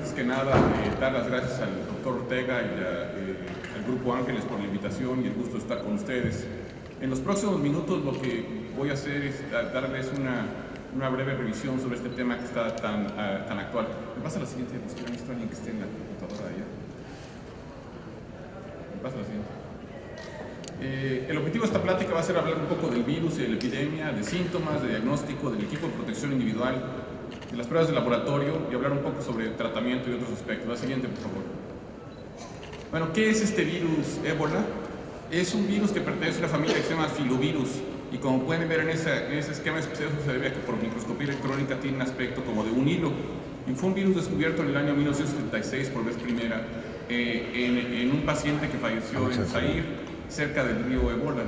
antes que nada, dar las gracias al doctor Ortega y al Grupo Ángeles por la invitación y el gusto de estar con ustedes. En los próximos minutos lo que voy a hacer es darles una breve revisión sobre este tema que está tan actual. Me pasa la siguiente diapositiva, ¿no alguien que esté en la computadora allá? Me pasa la siguiente. El objetivo de esta plática va a ser hablar un poco del virus y de la epidemia, de síntomas, de diagnóstico, del equipo de protección individual, de las pruebas de laboratorio y hablar un poco sobre tratamiento y otros aspectos. La siguiente, por favor. Bueno, ¿qué es este virus ébola? Es un virus que pertenece a una familia que se llama filovirus y como pueden ver en ese esquema especial se debe a que por microscopía electrónica tiene un aspecto como de un hilo. Y fue un virus descubierto en el año 1976 por vez primera en un paciente que falleció en Zaire, cerca del río Ébola,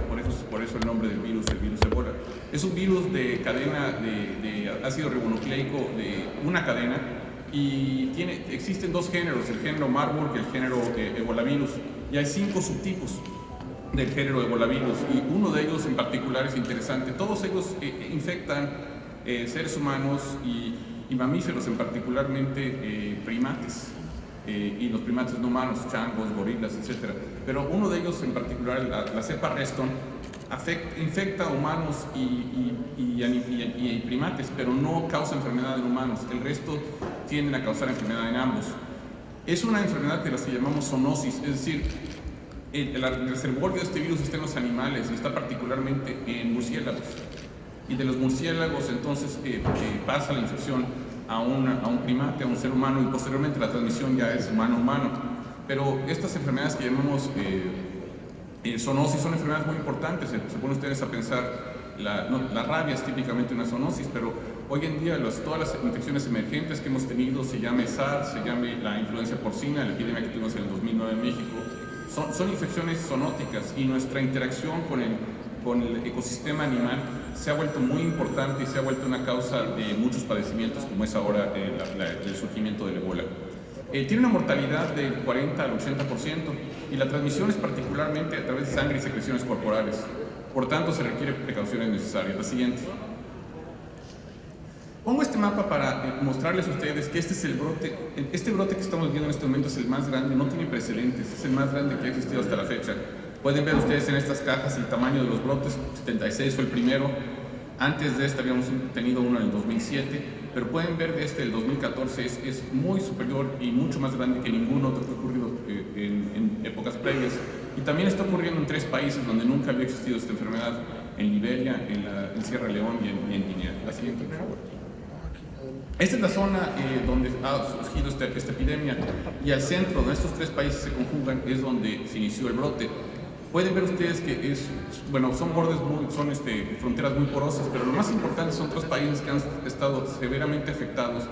por eso el nombre del virus, el virus Ébola. Es un virus de cadena de ácido ribonucleico de una cadena y existen dos géneros, el género Marburg y el género Ebolavirus, y hay 5 subtipos del género Ebolavirus y uno de ellos en particular es interesante. Todos ellos infectan seres humanos y mamíferos, en particularmente primates. Y los primates no humanos, changos, gorilas, etc. Pero uno de ellos en particular, la cepa Reston, infecta a humanos y primates, pero no causa enfermedad en humanos. El resto tienden a causar enfermedad en ambos. Es una enfermedad de la que llamamos zoonosis, es decir, el reservorio de este virus está en los animales y está particularmente en murciélagos. Y de los murciélagos entonces pasa la infección a un primate, a un ser humano, y posteriormente la transmisión ya es humano-humano. Pero estas enfermedades que llamamos zoonosis son enfermedades muy importantes. Se ponen ustedes a pensar, la rabia es típicamente una zoonosis, pero hoy en día todas las infecciones emergentes que hemos tenido, se llame SARS, se llame la influencia porcina, la epidemia que tuvimos en el 2009 en México, son infecciones zoonóticas y nuestra interacción con el ecosistema animal se ha vuelto muy importante y se ha vuelto una causa de muchos padecimientos, como es ahora el surgimiento del ébola. Tiene una mortalidad del 40 al 80% y la transmisión es particularmente a través de sangre y secreciones corporales. Por tanto, se requieren precauciones necesarias. La siguiente. Pongo este mapa para mostrarles a ustedes que este es el brote. Este brote que estamos viendo en este momento es el más grande, no tiene precedentes, es el más grande que ha existido hasta la fecha. Pueden ver ustedes en estas cajas el tamaño de los brotes. 76 fue el primero. Antes de este habíamos tenido uno en el 2007, pero pueden ver de el 2014 es muy superior y mucho más grande que ningún otro que ha ocurrido en épocas previas. Y también está ocurriendo en 3 países donde nunca había existido esta enfermedad, en Liberia, en Sierra León y en Guinea. La siguiente, por favor. Esta es la zona donde ha surgido esta epidemia y al centro de estos 3 países se conjugan es donde se inició el brote. Pueden ver ustedes que son bordes son fronteras muy porosas, pero lo más importante son 3 países que han estado severamente afectados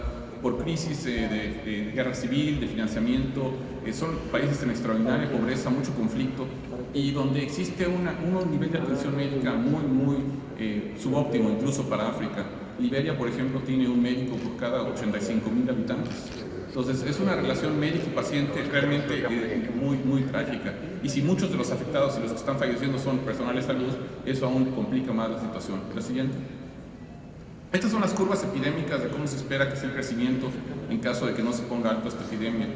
por crisis de guerra civil, de financiamiento, son países en extraordinaria pobreza, mucho conflicto y donde existe un nivel de atención médica muy subóptimo, incluso para África. Liberia, por ejemplo, tiene un médico por cada 85,000 habitantes. Entonces, es una relación médico-paciente realmente muy trágica. Y si muchos de los afectados y los que están falleciendo son personal de salud, eso aún complica más la situación. La siguiente. Estas son las curvas epidémicas de cómo se espera que sea el crecimiento en caso de que no se ponga alto esta epidemia.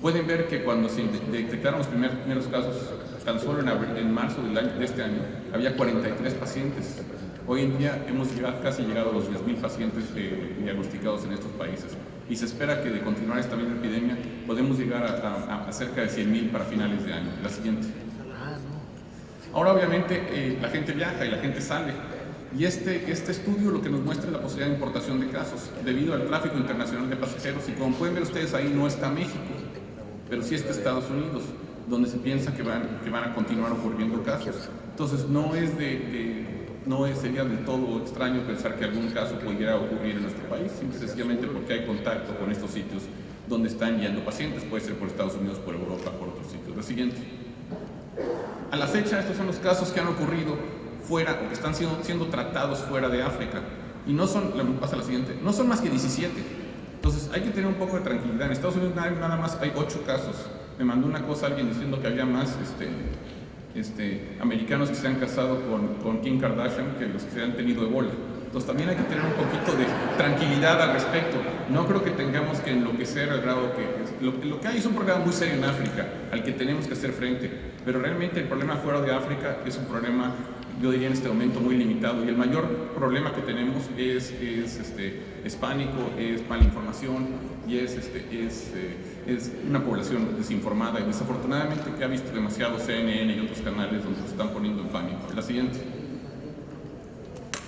Pueden ver que cuando se detectaron los primeros casos, tan solo en marzo de este año, había 43 pacientes. Hoy en día hemos casi llegado a los 10,000 pacientes diagnosticados en estos países y se espera que de continuar esta misma epidemia podemos llegar a cerca de 100,000 para finales de año. La siguiente. Ahora obviamente la gente viaja y la gente sale y este estudio lo que nos muestra es la posibilidad de importación de casos debido al tráfico internacional de pasajeros y como pueden ver ustedes ahí no está México, pero sí está Estados Unidos, donde se piensa que van a continuar ocurriendo casos. Entonces sería del todo extraño pensar que algún caso pudiera ocurrir en nuestro país, sencillamente porque hay contacto con estos sitios donde están yendo pacientes, puede ser por Estados Unidos, por Europa, por otros sitios. La siguiente. A la fecha, estos son los casos que han ocurrido fuera, o que están siendo tratados fuera de África, y no son, pasa la siguiente, no son más que 17. Entonces hay que tener un poco de tranquilidad. En Estados Unidos nada más hay 8 casos. Me mandó una cosa alguien diciendo que había más americanos que se han casado con Kim Kardashian que los que han tenido ébola. Entonces también hay que tener un poquito tranquilidad al respecto. No creo que tengamos que enloquecer al grado que lo que hay es un problema muy serio en África al que tenemos que hacer frente, pero realmente el problema fuera de África es un problema, yo diría en este momento, muy limitado, y el mayor problema que tenemos es pánico, es mala información y es una población desinformada y desafortunadamente que ha visto demasiado CNN y otros canales donde se están poniendo en pánico. La siguiente.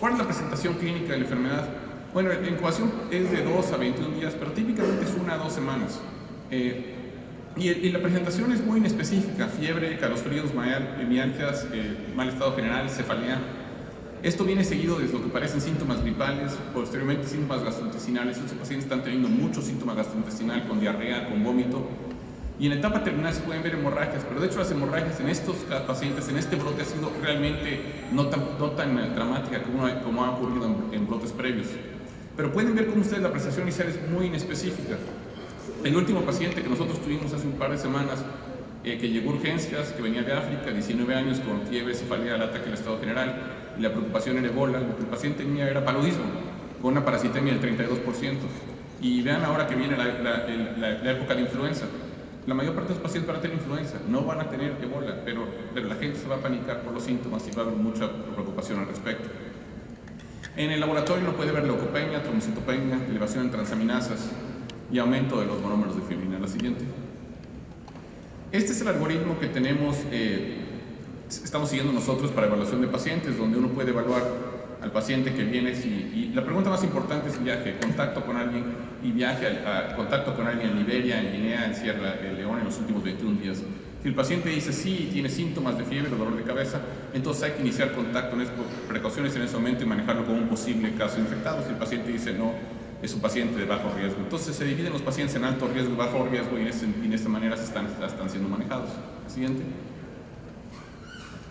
¿Cuál es la presentación clínica de la enfermedad? Bueno, la incubación es de 2 a 21 días, pero típicamente es 1 a 2 semanas. Y la presentación es muy inespecífica: fiebre, calofríos, mialgias, mal estado general, cefalea. Esto viene seguido de lo que parecen síntomas gripales, posteriormente síntomas gastrointestinales. Estos pacientes están teniendo muchos síntomas gastrointestinales, con diarrea, con vómito. Y en la etapa terminal se pueden ver hemorragias, pero de hecho las hemorragias en estos pacientes, en este brote, ha sido realmente no tan dramática como ha ocurrido en brotes previos. Pero pueden ver cómo ustedes la presentación inicial es muy inespecífica. El último paciente que nosotros tuvimos hace un par de semanas, que llegó a urgencias, que venía de África, 19 años, con fiebre, cefalea, el ataque del estado general, y la preocupación era ébola. Lo que el paciente tenía era paludismo, con una parasitemia del 32%. Y vean ahora que viene la época de influenza. La mayor parte de los pacientes van a tener influenza, no van a tener ébola, pero la gente se va a panicar por los síntomas y va a haber mucha preocupación al respecto. En el laboratorio uno puede ver leucopenia, trombocitopenia, elevación en transaminasas y aumento de los monómeros de fibrina. La siguiente. Este es el algoritmo que estamos siguiendo nosotros para evaluación de pacientes, donde uno puede evaluar al paciente que viene y la pregunta más importante es viaje, contacto con alguien y viaje contacto con alguien en Liberia, en Guinea, en Sierra Leona en los últimos 21 días. Si el paciente dice sí, tiene síntomas de fiebre o dolor de cabeza, entonces hay que iniciar contacto, precauciones en ese momento y manejarlo como un posible caso infectado. Si el paciente dice no, es un paciente de bajo riesgo. Entonces se dividen los pacientes en alto riesgo y bajo riesgo y de esta manera están siendo manejados. Siguiente.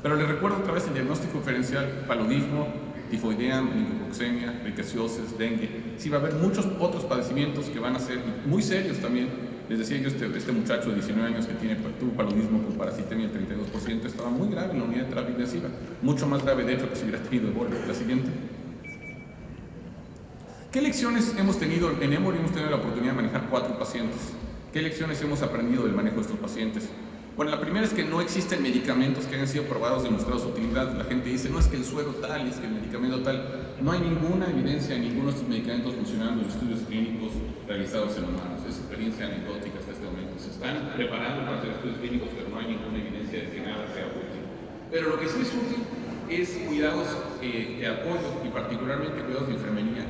Pero les recuerdo otra vez el diagnóstico diferencial: paludismo, tifoidea, meningococcemia, riqueciosis, dengue. Sí, va a haber muchos otros padecimientos que van a ser muy serios también. Les decía yo, este muchacho de 19 años que tuvo paludismo con parasitemia del 32%, estaba muy grave en la unidad de terapia intensiva. Mucho más grave, de hecho, que si hubiera tenido ébola. La siguiente. ¿Qué lecciones hemos tenido? En Emory hemos tenido la oportunidad de manejar 4 pacientes. ¿Qué lecciones hemos aprendido del manejo de estos pacientes? Bueno, la primera es que no existen medicamentos que hayan sido probados, demostrados su utilidad. La gente dice, no, es que el suero tal, es que el medicamento tal. No hay ninguna evidencia de ninguno de estos medicamentos funcionando en estudios clínicos realizados en humanos. Es experiencia anecdótica hasta este momento. Se están preparando para hacer estudios clínicos, pero no hay ninguna evidencia de que nada sea útil. Pero lo que sí es útil es cuidados de apoyo y particularmente cuidados de enfermería.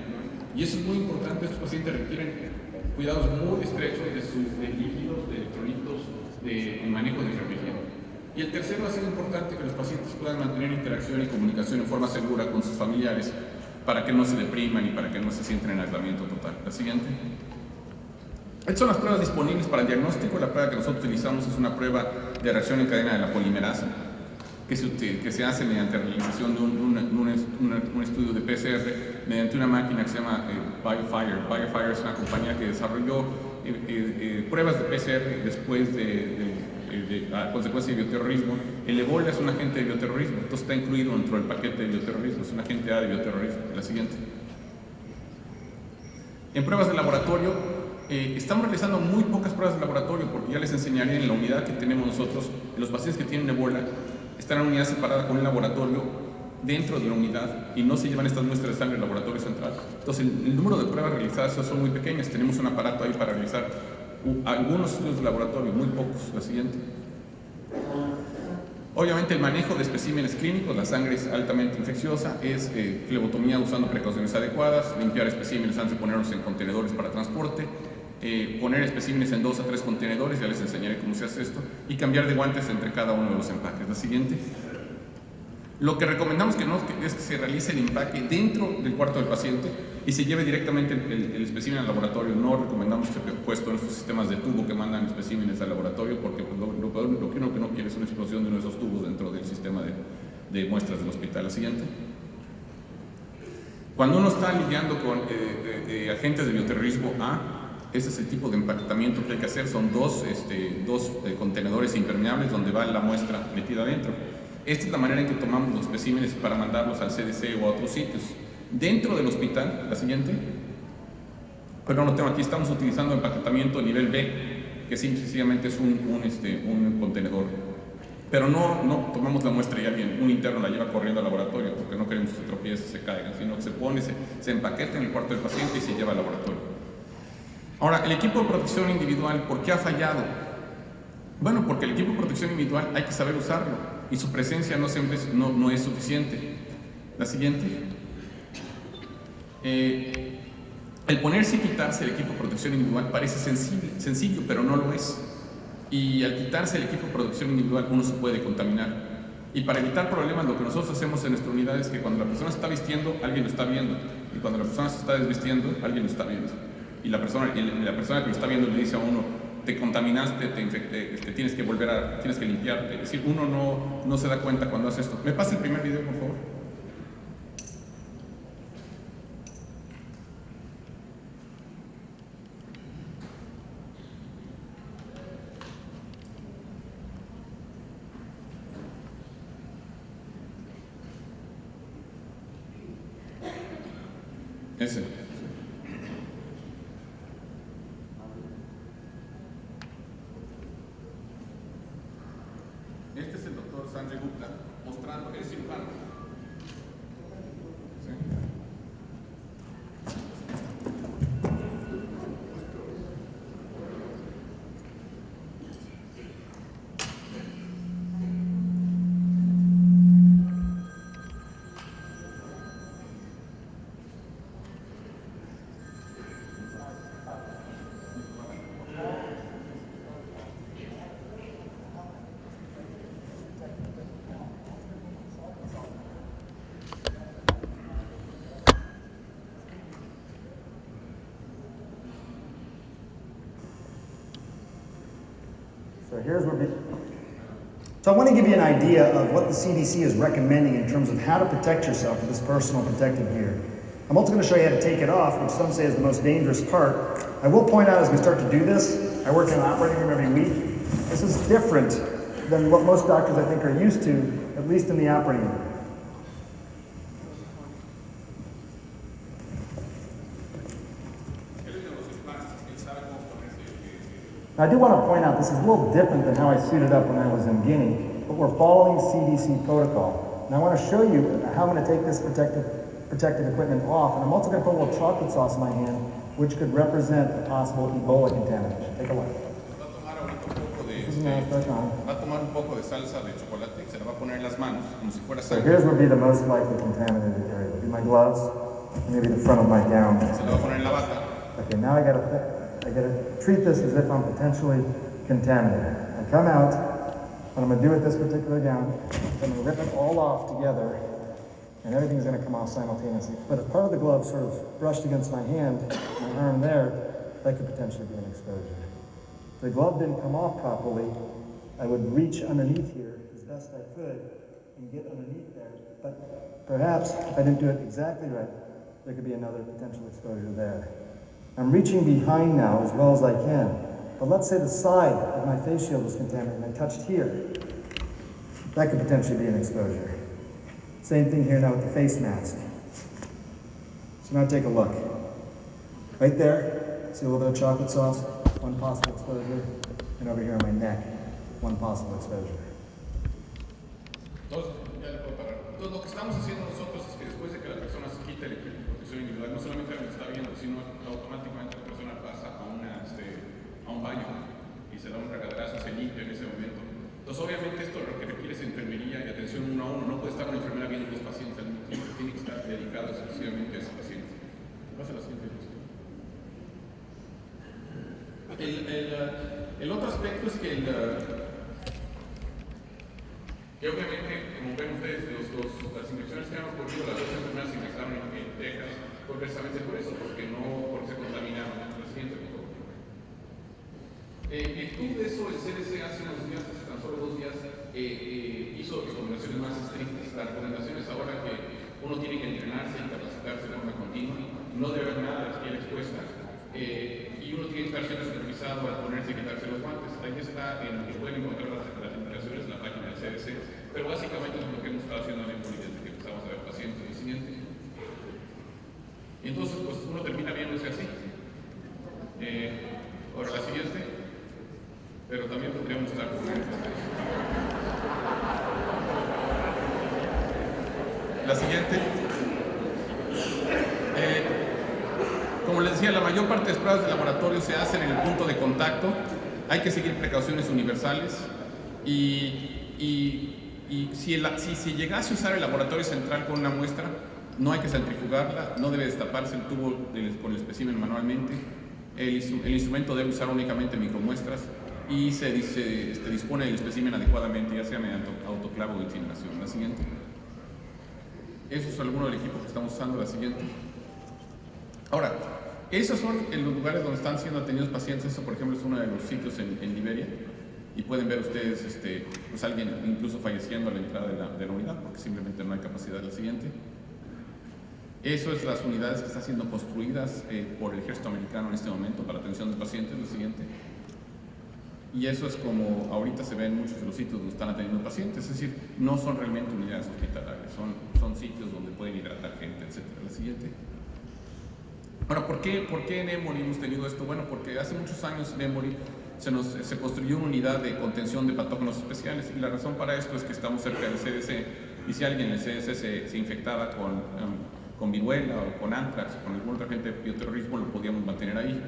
Y eso es muy importante. Estos pacientes requieren cuidados muy estrechos de líquidos, de electrolitos, de manejo de enfermería. Y el tercero, ha sido importante que los pacientes puedan mantener interacción y comunicación en forma segura con sus familiares para que no se depriman y para que no se sientan en aislamiento total. La siguiente. Estas son las pruebas disponibles para el diagnóstico. La prueba que nosotros utilizamos es una prueba de reacción en cadena de la polimerasa que se hace mediante la realización de un estudio de PCR mediante una máquina que se llama BioFire. BioFire es una compañía que desarrolló pruebas de PCR después a consecuencia de bioterrorismo. El ébola es un agente de bioterrorismo, entonces está incluido dentro del paquete de bioterrorismo, es un agente A de bioterrorismo. La siguiente. En pruebas de laboratorio, estamos realizando muy pocas pruebas de laboratorio porque ya les enseñaré en la unidad que tenemos nosotros. Los pacientes que tienen ébola están en una unidad separada con un laboratorio dentro de la unidad y no se llevan estas muestras de sangre al laboratorio central. Entonces el número de pruebas realizadas son muy pequeñas. Tenemos un aparato ahí para realizar algunos estudios de laboratorio, muy pocos. La siguiente. Obviamente el manejo de especímenes clínicos, la sangre es altamente infecciosa, es flebotomía usando precauciones adecuadas, limpiar especímenes antes de ponerlos en contenedores para transporte, poner especímenes en 2 a 3 contenedores, ya les enseñaré cómo se hace esto, y cambiar de guantes entre cada uno de los empaques. La siguiente. Lo que recomendamos es que se realice el empaque dentro del cuarto del paciente y se lleve directamente el espécimen al laboratorio. No recomendamos que puesto en estos sistemas de tubo que mandan especímenes al laboratorio, porque pues, lo que uno no quiere es una explosión de uno de esos tubos dentro del sistema de muestras del hospital. La siguiente. Cuando uno está lidiando con agentes de bioterrorismo A, ese es el tipo de empaquetamiento que hay que hacer. Son dos contenedores impermeables donde va la muestra metida adentro. Esta es la manera en que tomamos los especímenes para mandarlos al CDC o a otros sitios. Dentro del hospital, la siguiente, Pero no lo tengo aquí, estamos utilizando empaquetamiento nivel B, que sencillamente es un contenedor. Pero no tomamos la muestra y alguien, un interno la lleva corriendo al laboratorio, porque no queremos que se tropiece, se caigan, sino que se pone, se empaqueta en el cuarto del paciente y se lleva al laboratorio. Ahora, el equipo de protección individual, ¿por qué ha fallado? Bueno, porque el equipo de protección individual hay que saber usarlo y su presencia no siempre no es suficiente. La siguiente. El ponerse y quitarse el equipo de protección individual parece sencillo, pero no lo es. Y al quitarse el equipo de protección individual uno se puede contaminar. Y para evitar problemas, lo que nosotros hacemos en nuestra unidad es que cuando la persona se está vistiendo, alguien lo está viendo. Y cuando la persona se está desvistiendo, alguien lo está viendo. Y la persona que lo está viendo le dice a uno, te contaminaste, te infecté, tienes que limpiarte. Es decir, uno no se da cuenta cuando hace esto. ¿Me pasa el primer video, por favor? Ese. Este es el doctor Sanjay Gupta mostrando, es cirujano. ¿Sí? So I want to give you an idea of what the CDC is recommending in terms of how to protect yourself with this personal protective gear. I'm also going to show you how to take it off, which some say is the most dangerous part. I will point out as we start to do this, I work in an operating room every week. This is different than what most doctors I think are used to, at least in the operating room. I do want to point out this is a little different than how I suited up when I was in Guinea, but we're following CDC protocol. And I want to show you how I'm going to take this protective equipment off, and I'm also going to put a little chocolate sauce in my hand, which could represent a possible Ebola contamination. Take a look. Va a tomar un poco de salsa de chocolate y se la va a poner en las manos, como si fuera So sangre. here's would be the most likely contaminated area. Would be my gloves, maybe the front of my gown. Se la va a poner en la bata. Okay, now I gotta treat this as if I'm potentially contaminated. I come out, what I'm gonna do with this particular gown, I'm gonna rip it all off together, and everything's gonna come off simultaneously. But if part of the glove sort of brushed against my hand, my arm there, that could potentially be an exposure. If the glove didn't come off properly, I would reach underneath here as best I could and get underneath there. But perhaps if I didn't do it exactly right, there could be another potential exposure there. I'm reaching behind now as well as I can. But let's say the side of my face shield was contaminated and I touched here. That could potentially be an exposure. Same thing here now with the face mask. So now take a look. Right there, see a little bit of chocolate sauce, one possible exposure. And over here on my neck, one possible exposure. Entonces, ya le puedo parar. Entonces, lo que estamos haciendo nosotros es que después de que la persona se quite el equipo de protección individual, no solamente lo está viendo, sino automáticamente la persona pasa a un baño y se da un regaderazo, se limpia en ese momento. Entonces, obviamente, esto lo que requiere es enfermería y atención uno a uno. No puede estar una enfermera viendo dos pacientes al mismo tiempo, tiene que estar dedicado exclusivamente a ese paciente. Pasa la siguiente cosa. El otro aspecto es que obviamente, como ven ustedes, las infecciones que han ocurrido, las dos enfermeras se infectaron en Texas, fue precisamente por eso, porque se contaminaron. La siguiente, por favor. En todo eso, el CDC hace unos días, hace tan solo 2 días, hizo recomendaciones más estrictas. Las recomendaciones ahora que uno tiene que entrenarse y capacitarse de forma continua, no debe haber nada de la piel expuesta, y uno tiene que estar siendo supervisado al ponerse y quitarse los guantes. Ahí está en que pueden encontrar las indicaciones en la página del CDC, pero básicamente es lo que hemos estado haciendo en Empoli desde que empezamos a ver pacientes. Y siguiente. Y entonces, pues uno termina viéndose así. Ahora la siguiente, pero también podríamos estar con la siguiente. Como les decía, la mayor parte de las pruebas de laboratorio se hacen en el punto de contacto. Hay que seguir precauciones universales y si se llegase a usar el laboratorio central con una muestra, no hay que centrifugarla, no debe destaparse el tubo con el espécimen manualmente. El instrumento debe usar únicamente micromuestras y se dispone del espécimen adecuadamente, ya sea mediante autoclave o incineración. La siguiente. Eso es alguno del equipo que estamos usando. La siguiente. Ahora, esos son los lugares donde están siendo atendidos pacientes. Eso, por ejemplo, es uno de los sitios en Liberia. Y pueden ver ustedes pues alguien incluso falleciendo a la entrada de la unidad porque simplemente no hay capacidad. La siguiente. Eso es las unidades que están siendo construidas por el ejército americano en este momento para atención de pacientes. Lo siguiente. Y eso es como ahorita se ve en muchos de los sitios donde están atendiendo pacientes, es decir, no son realmente unidades hospitalarias, son sitios donde pueden hidratar gente, etc. La siguiente. Ahora, ¿por qué en Emory hemos tenido esto? Bueno, porque hace muchos años en Emory se construyó una unidad de contención de patógenos especiales y la razón para esto es que estamos cerca del CDC y si alguien en el CDC se infectaba con viruela o con anthrax o con algún otro agente de bioterrorismo, lo podíamos mantener ahí.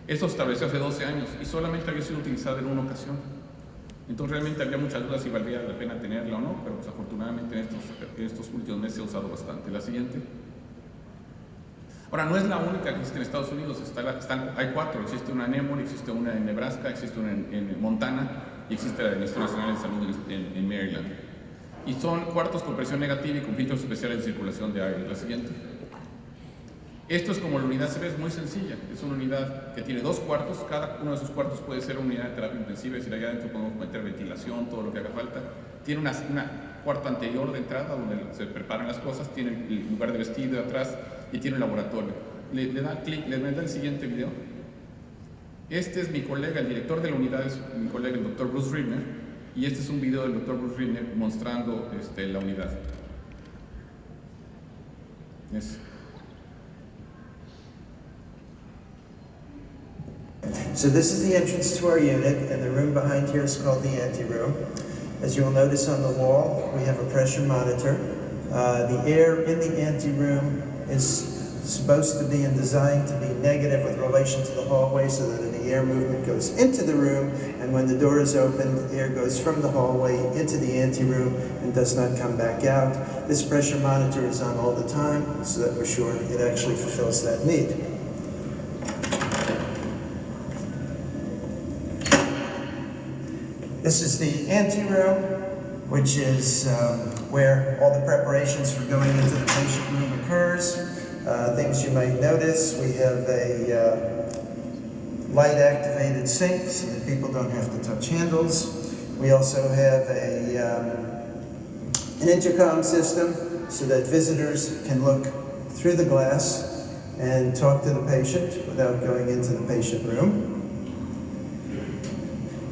Esto se estableció hace 12 años y solamente había sido utilizada en una ocasión. Entonces realmente había muchas dudas si valdría la pena tenerla o no, pero pues, afortunadamente en estos últimos meses se ha usado bastante. La siguiente. Ahora, no es la única que existe en Estados Unidos, hay 4. Existe una en Emory, existe una en Nebraska, existe una en Montana y existe la del Instituto Nacional de Salud en Maryland. Y son cuartos con presión negativa y con filtros especiales de circulación de aire. La siguiente. Esto es como la unidad se ve, es muy sencilla. Es una unidad que tiene 2 cuartos, cada uno de esos cuartos puede ser una unidad de terapia intensiva, es decir, allá adentro podemos meter ventilación, todo lo que haga falta. Tiene una cuarta anterior de entrada donde se preparan las cosas, tiene el lugar de vestido atrás y tiene un laboratorio. Le da clic, le da el siguiente video. Este es mi colega, el director de la unidad es mi colega, el doctor Bruce Ribner, y este es un video del doctor Bruce Ribner mostrando la unidad. So this is the entrance to our unit, and the room behind here is called the anteroom. As you will notice on the wall, we have a pressure monitor. The air in the anteroom is supposed to be and designed to be negative with relation to the hallway so that the air movement goes into the room, and when the door is opened, air goes from the hallway into the anteroom and does not come back out. This pressure monitor is on all the time so that we're sure it actually fulfills that need. This is the anteroom, which is where all the preparations for going into the patient room occurs. Things you might notice, we have a light-activated sink so that people don't have to touch handles. We also have an intercom system so that visitors can look through the glass and talk to the patient without going into the patient room.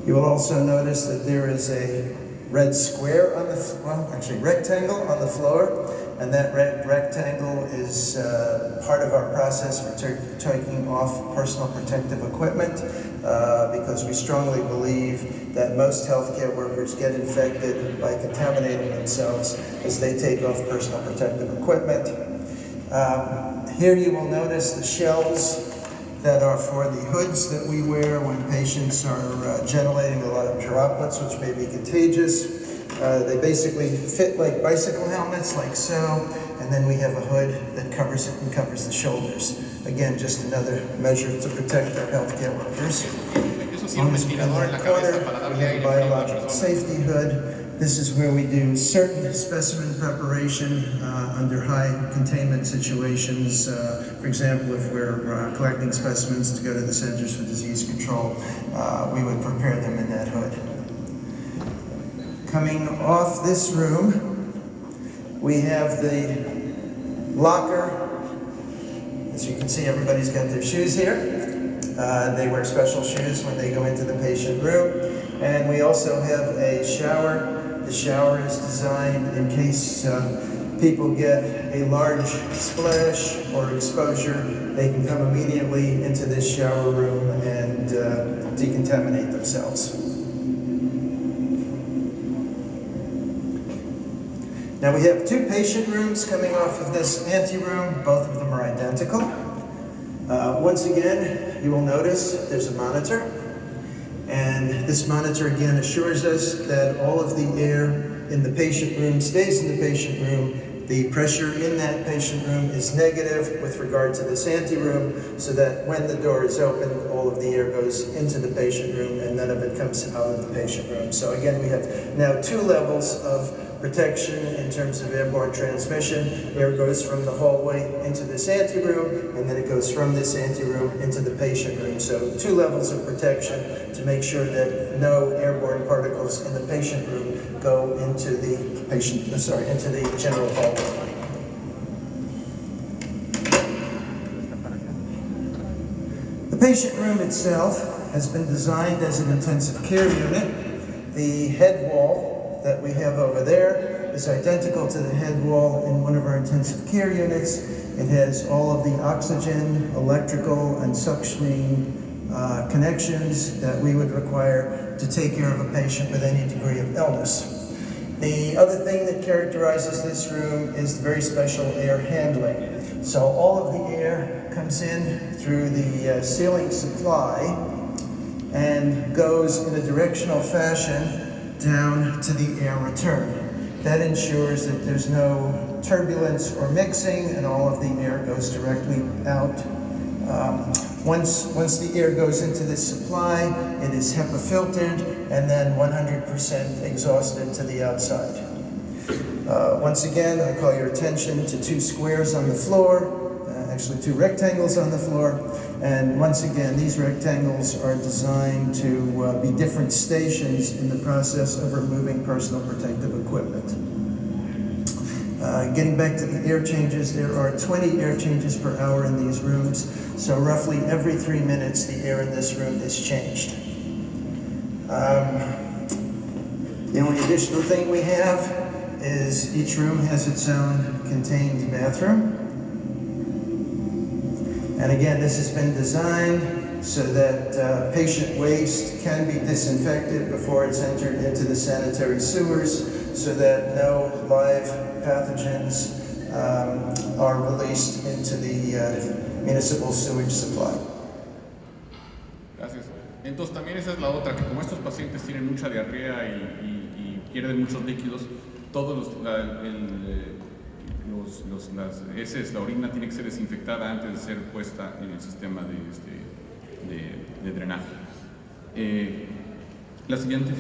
You will also notice that there is a red square on the, rectangle on the floor, and that red rectangle is part of our process for taking off personal protective equipment because we strongly believe that most healthcare workers get infected by contaminating themselves as they take off personal protective equipment. Here you will notice the shells that are for the hoods that we wear when patients are generating a lot of droplets, which may be contagious. They basically fit like bicycle helmets, like so, and then we have a hood that covers it and covers the shoulders. Again, just another measure to protect our healthcare workers. On this corner, we have a biological safety hood. This is where we do certain specimen preparation under high containment situations. For example, if we're collecting specimens to go to the Centers for Disease Control, we would prepare them in that hood. Coming off this room, we have the locker. As you can see, everybody's got their shoes here. They wear special shoes when they go into the patient room. And we also have a shower. The shower is designed in case people get a large splash or exposure they can come immediately into this shower room and decontaminate themselves. Now we have 2 patient rooms coming off of this anteroom. Both of them are identical. Once again, you will notice there's a monitor. And this monitor again assures us that all of the air in the patient room stays in the patient room. The pressure in that patient room is negative with regard to this anteroom, so that when the door is open, all of the air goes into the patient room and none of it comes out of the patient room. So again, we have now 2 levels of protection in terms of airborne transmission. Air goes from the hallway into this anteroom, and then it goes from this anteroom into the patient room. So 2 levels of protection to make sure that no airborne particles in the patient room go into the into the general hallway. The patient room itself has been designed as an intensive care unit. The head wall that we have over there is identical to the head wall in one of our intensive care units. It has all of the oxygen, electrical, and suctioning connections that we would require to take care of a patient with any degree of illness. The other thing that characterizes this room is the very special air handling. So all of the air comes in through the ceiling supply and goes in a directional fashion down to the air return. That ensures that there's no turbulence or mixing, and all of the air goes directly out. Once the air goes into this supply, it is HEPA filtered and then 100% exhausted to the outside. Once again, I call your attention to 2 squares on the floor, actually 2 rectangles on the floor. And once again, these rectangles are designed to be different stations in the process of removing personal protective equipment. Getting back to the air changes, there are 20 air changes per hour in these rooms, so roughly every 3 minutes the air in this room is changed. The only additional thing we have is each room has its own contained bathroom. And again, this has been designed so that patient waste can be disinfected before it's entered into the sanitary sewers, so that no live pathogens are released into the municipal sewage supply. Gracias. Entonces también esa es la otra, que como estos pacientes tienen mucha diarrea y pierden muchos líquidos, todos las heces, la orina tiene que ser desinfectada antes de ser puesta en el sistema de drenaje. La siguiente.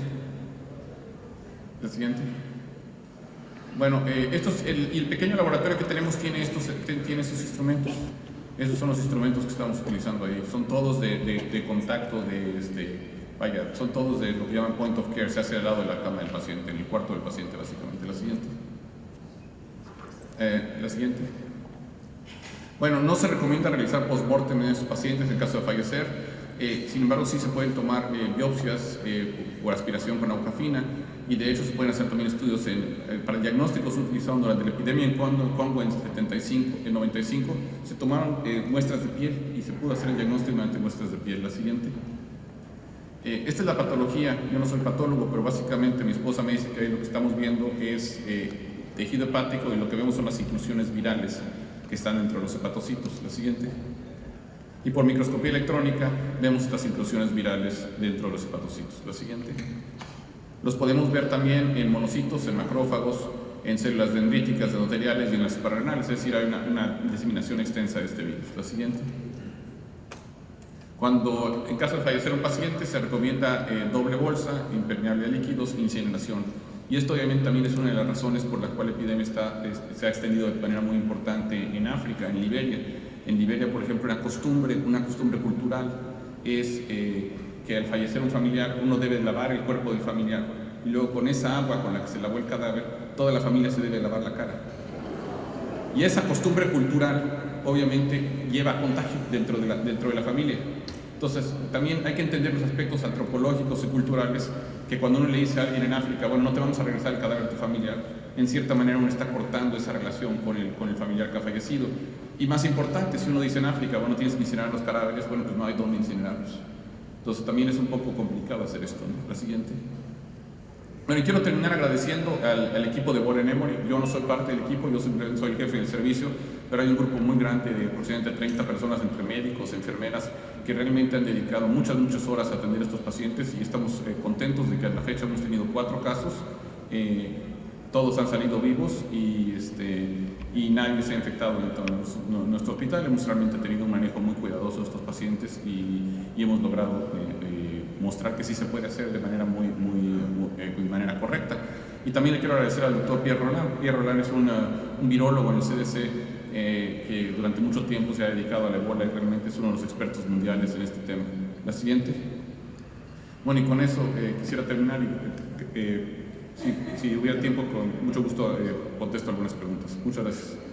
Bueno, el pequeño laboratorio que tenemos tiene estos instrumentos. Esos son los instrumentos que estamos utilizando ahí. Son todos de contacto, son todos de lo que llaman point of care. Se hace al lado de la cama del paciente, en el cuarto del paciente básicamente. La siguiente. Bueno, no se recomienda realizar post-mortem en estos pacientes en caso de fallecer. Sin embargo, sí se pueden tomar biopsias por aspiración con aguja fina, y de hecho se pueden hacer también estudios para el diagnóstico. Se utilizaron durante la epidemia en Congo en 95, se tomaron muestras de piel y se pudo hacer el diagnóstico mediante muestras de piel. La siguiente. Esta es la patología. Yo no soy patólogo, pero básicamente mi esposa me dice que ahí lo que estamos viendo es tejido hepático, y lo que vemos son las inclusiones virales que están dentro de los hepatocitos. La siguiente. Y por microscopía electrónica vemos estas inclusiones virales dentro de los hepatocitos. La siguiente. Los podemos ver también en monocitos, en macrófagos, en células dendríticas, endoteliales y en las suprarrenales, es decir, hay una diseminación extensa de este virus. La siguiente. Cuando en caso de fallecer un paciente se recomienda doble bolsa, impermeable a líquidos, incineración. Y esto obviamente también es una de las razones por la cual la epidemia se ha extendido de manera muy importante en África, en Liberia. En Liberia, por ejemplo, una costumbre cultural es que al fallecer un familiar uno debe lavar el cuerpo del familiar, y luego con esa agua con la que se lavó el cadáver, toda la familia se debe lavar la cara. Y esa costumbre cultural obviamente lleva contagio dentro de la familia. Entonces también hay que entender los aspectos antropológicos y culturales, que cuando uno le dice a alguien en África, bueno, no te vamos a regresar el cadáver de tu familiar, en cierta manera uno está cortando esa relación con el familiar que ha fallecido. Y más importante, si uno dice en África, bueno, tienes que incinerar los cadáveres, bueno, pues no hay dónde incinerarlos. Entonces también es un poco complicado hacer esto, ¿no? La siguiente. Bueno, y quiero terminar agradeciendo al equipo de Warren Emory. Yo no soy parte del equipo, yo soy el jefe del servicio, pero hay un grupo muy grande de aproximadamente 30 personas, entre médicos, enfermeras, que realmente han dedicado muchas horas a atender a estos pacientes y estamos contentos de que a la fecha hemos tenido 4 casos. Todos han salido vivos y nadie se ha infectado en nuestro hospital. Hemos realmente tenido un manejo muy cuidadoso de estos pacientes y hemos logrado mostrar que sí se puede hacer de manera de manera correcta. Y también le quiero agradecer al doctor Pierre Roland. Pierre Roland es un virólogo en el CDC que durante mucho tiempo se ha dedicado a la ebola y realmente es uno de los expertos mundiales en este tema. La siguiente. Bueno, y con eso quisiera terminar y si hubiera tiempo, con mucho gusto contesto algunas preguntas. Muchas gracias.